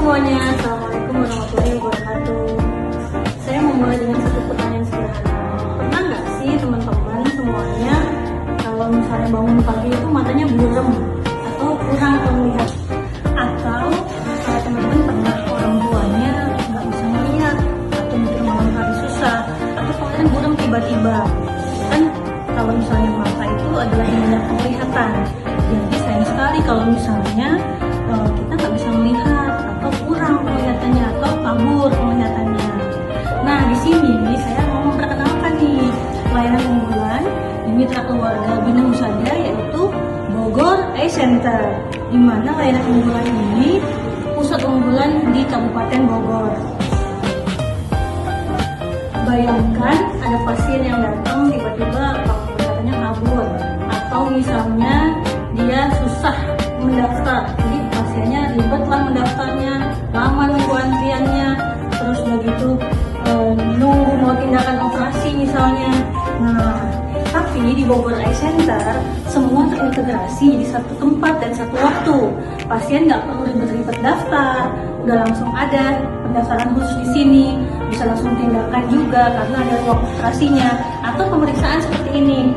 semuanya, Assalamualaikum warahmatullahi wabarakatuh. Saya mau mulai dengan satu pertanyaan sederhana. Pernah nggak sih teman-teman semuanya kalau misalnya bangun pagi itu matanya buram atau kurang melihat? Atau teman-teman pernah orang tuanya nggak bisa melihat atau mungkin malam hari susah atau kalian buram tiba-tiba? Kan kalau misalnya mata itu adalah indera penglihatan. Jadi sayang sekali kalau misalnya kita nggak bisa melihat atau kurang penglihatannya atau kabur penglihatannya. Nah, di sini saya mau memperkenalkan nih layanan unggulan di mitra keluarga Bina Musada, yaitu Bogor Eye Center, di mana layanan unggulan ini pusat unggulan di Kabupaten Bogor. Bayangkan ada pasien yang datang tiba-tiba penglihatannya kabur, atau misalnya dia susah mendaftar, jadi pasiennya ribet lah mendaftarnya, lama nunggu antriannya, terus begitu nunggu mau tindakan operasi misalnya. Nah, tapi di Bogor Eye Center semua terintegrasi di satu tempat dan satu waktu. Pasien nggak perlu ribet-ribet daftar, udah langsung ada pendaftaran khusus di sini, bisa langsung tindakan juga karena ada ruang operasinya, atau pemeriksaan seperti ini,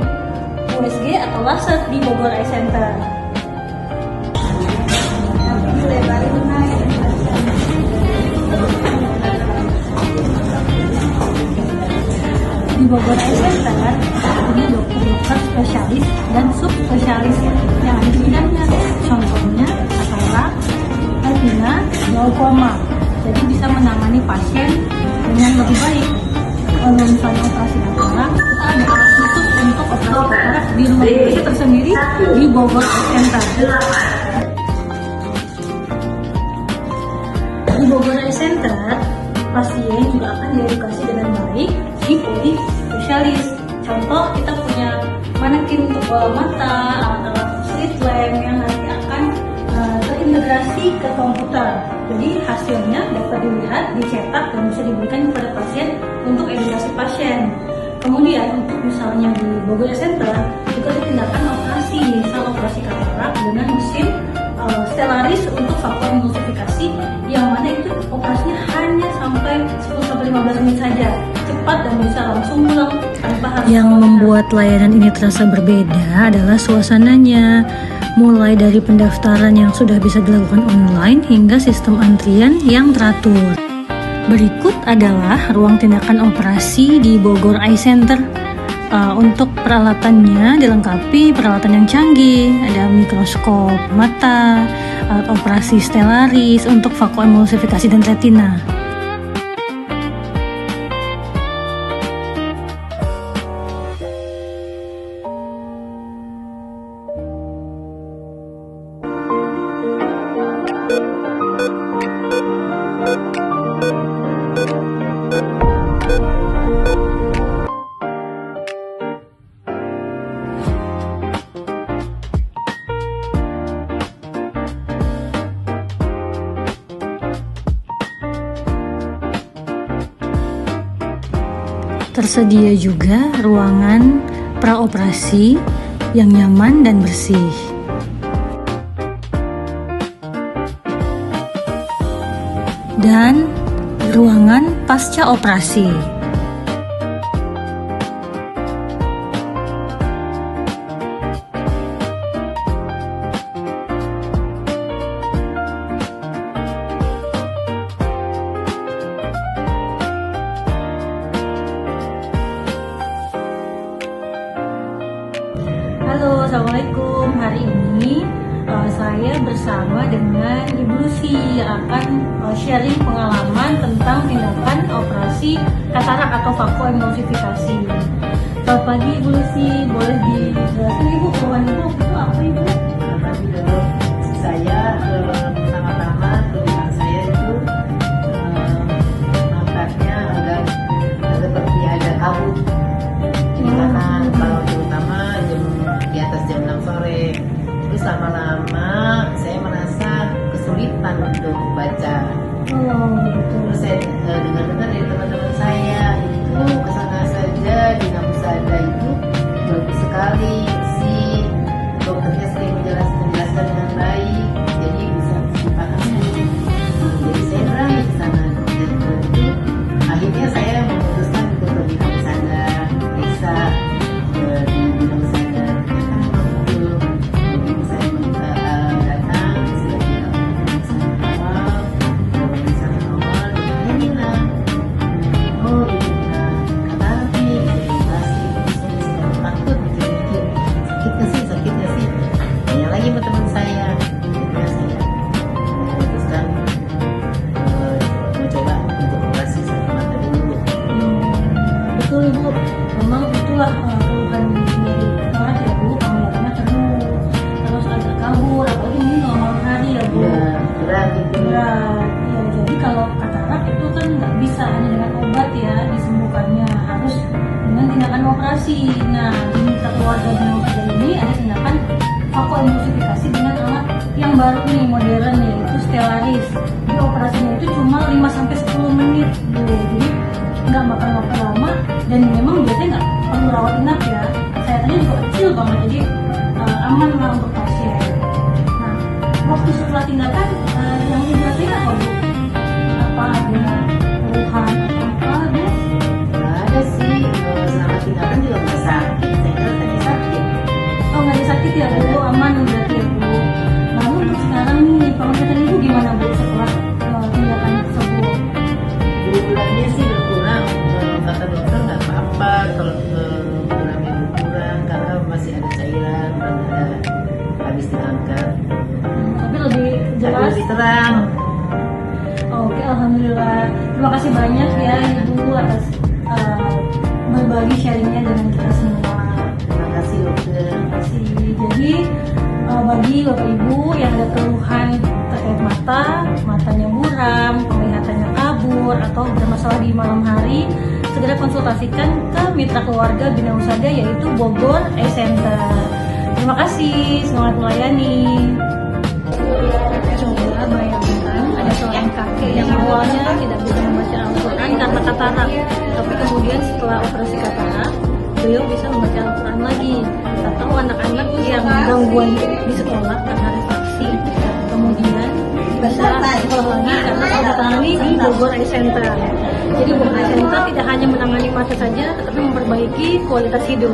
USG atau laser di Bogor Eye Center. Di Bogor Eye Center punya dokter spesialis dan subspesialis yang ada di bidangnya. Contohnya katarak, retina, glaukoma. Jadi bisa menangani pasien dengan lebih baik. Kalau misalnya operasi katarak, kita ada alat khusus untuk operasi katarak di rumah sakit tersendiri di Bogor Eye Center. Di Bogor Eye Center, pasien juga akan diedukasi dengan baik di poli spesialis. Contoh, kita punya manekin untuk mata, alat-alat slit lamp yang nanti akan terintegrasi ke komputer. Jadi hasilnya dapat dilihat, dicetak, dan bisa diberikan kepada pasien untuk edukasi pasien. Kemudian untuk misalnya di Bogor Eye Center juga ada tindakan operasi, misal operasi katarak dengan mesin Stellaris untuk vakuum-emulsifikasi, yang mana itu operasinya hanya sampai 10-15 menit saja, cepat dan bisa langsung pulang tanpa harus. Yang membuat layanan ini terasa berbeda adalah suasananya, mulai dari pendaftaran yang sudah bisa dilakukan online hingga sistem antrian yang teratur. Berikut adalah ruang tindakan operasi di Bogor Eye Center. Untuk peralatannya dilengkapi peralatan yang canggih, ada mikroskop mata, alat operasi Stellaris untuk vakuum-emulsifikasi dan retina. Tersedia juga ruangan praoperasi yang nyaman dan bersih. Dan ruangan pasca operasi. Halo, Assalamualaikum. Hari ini saya bersama dengan Ibu Lucy yang akan sharing pengalaman tentang tindakan operasi katarak atau vakuum-emulsifikasi. Selamat pagi Ibu Lucy, boleh dijelaskan Ibu keluhan Ibu itu apa Ibu? Selamat pagi dok. Saya pertama-tama keluhan saya itu matanya agak seperti ada kabut. Karena kalau terutama di atas jam 6 sore, terus lama-lama saya merasa kesulitan untuk baca. Terus saya dengar-dengar dari teman-teman saya itu kesana saja di Musada itu bagus sekali sih, dokternya sering menjelaskan dengan baik, jadi bisa dipahami. Jadi berat. Ya, jadi kalau katarak itu kan nggak bisa hanya dengan obat ya disembuhkannya, harus dengan tindakan operasi. Nah, di Mitra Keluarga Bina Usada ini ada tindakan vakoemulsifikasi dengan alat yang baru nih, modern nih, yaitu Stellaris. Di operasinya itu cuma 5-10 menit, Bu. Jadi nggak makan waktu lama dan memang biasanya nggak perlu rawat inap ya. Kesehatannya juga kecil banget, jadi aman lah untuk pasien. Nah, waktu setelah tindakan yang dirasain apa, Bu? Apa ada keluhan atau apa, Bu? Nggak ada sih, selama tindakan juga nggak sakit. Saya kira tadi sakit. Oh, nggak ada sakit ya, Bu? Aman berarti ya, Bu. Lalu untuk sekarang nih, penglihatan Ibu gimana, Bu, setelah tindakan tersebut? Bulannya sih berkurang, kata dokter nggak apa-apa kalau bulannya berkurang karena masih ada cairan, ada habis diangkat. Tapi lebih Tapi jelas. lebih terang. Oke, alhamdulillah. Terima kasih banyak ya Ibu atas berbagi sharingnya dengan kita semua. Terima kasih dokter. Terima kasih. Jadi bagi Bapak Ibu yang ada keluhan terkait mata, matanya buram, penglihatannya kabur, atau bermasalah di malam hari, segera konsultasikan ke Mitra Keluarga Bina Usada yaitu Bogor Eye Center. Terima kasih, semangat melayani. Coba bayangkan ada seorang kakek yang awalnya tidak bisa membaca Al-Quran karena katarak, tapi kemudian setelah operasi katarak, beliau bisa membaca Al-Quran lagi. Atau anak-anak yang gangguan di sekolah karena refraksi, kemudian bisa sekolah lagi karena sudah ditangani di Bogor Eye Center. Jadi Bogor Eye Center tidak hanya menangani mata saja, tetapi memperbaiki kualitas hidup.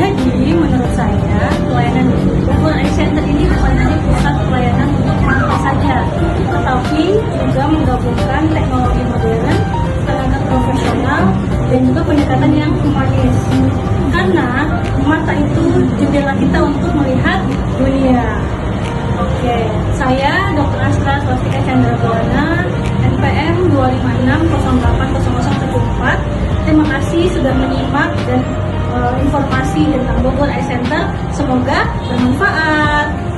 Jadi menurut saya pelayanan Bogor Eye Center ini bukan hanya pusat pelayanan untuk mata saja, tetapi juga menggabungkan teknologi modern, tenaga profesional, dan juga pendekatan yang humanis. Karena mata itu jendela kita untuk melihat dunia. Oke, saya Dr. Astra Swastika Chandra Buana, NPM 256080014. Terima kasih sudah menyimak dan informasi tentang Bogor Eye Center. Semoga bermanfaat.